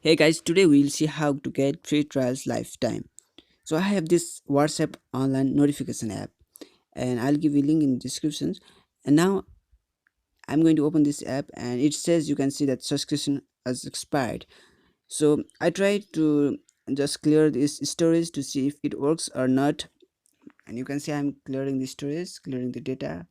Hey guys, today we'll see how to get free trials lifetime. So I have this WhatsApp online notification app and I'll give you a link in the descriptions. And now I'm going to open this app and it says you can see that subscription has expired. So I tried to just clear this storage to see if it works or not. And you can see I'm clearing the storage, clearing the data,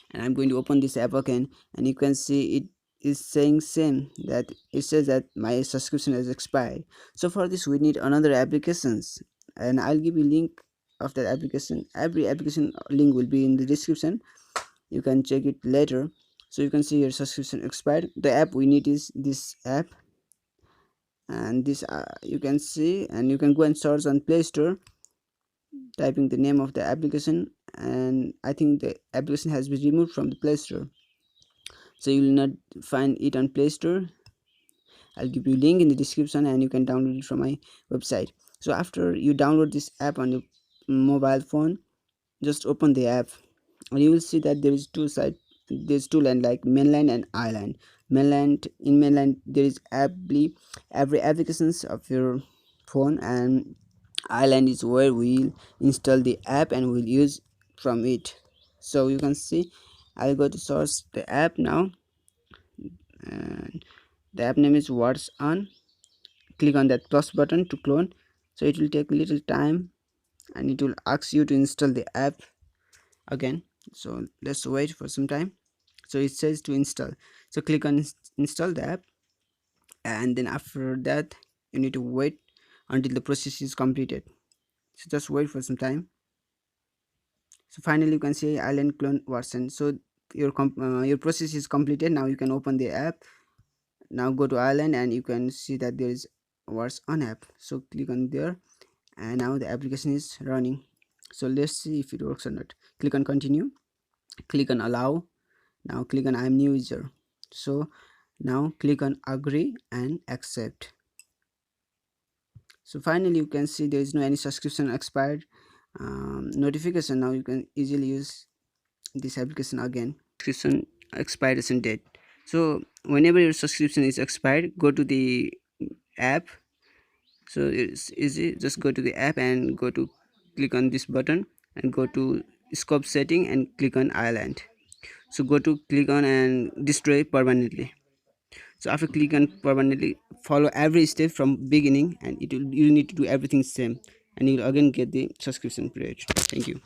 and I'm going to open this app again and you can see it is saying same that it says that my subscription has expired. So for this we need another applications and I'll give you link of that application. Every application link will be in the description, you can check it later. So you can see your subscription expired. The app we need is this app, and this you can see, and you can go and search on Play Store typing the name of the application, and I think the application has been removed from the Play Store, so you will not find it on Play Store. I'll give you a link in the description and you can download it from my website. So after you download this app on your mobile phone, just open the app and you will see that there is two side, there's two line like mainland and island. Mainland there is every applications of your phone, and island is where we'll install the app and we'll use from it. So you can see I'll go to source the app now, and the app name is what's on. Click on that plus button to clone. So it will take a little time and it will ask you to install the app again. So let's wait for some time. So it says to install, so click on install the app, and then after that you need to wait until the process is completed. So just wait for some time. So finally you can see island clone version. So your process is completed. Now you can open the app. Now go to island and you can see that there is what's on app. So click on there and now the application is running. So let's see if it works or not. Click on continue, click on allow. Now click on I'm new user. So now click on agree and accept. So finally you can see there is no any subscription expired notification. Now you can easily use this application again. Subscription expiration date. So whenever your subscription is expired, go to the app. So it's easy, just go to the app and go to click on this button and go to scope setting and click on island. So go to click on and destroy permanently. So after click on permanently, follow every step from beginning and it will, you need to do everything same and you will again get the subscription period. Thank you.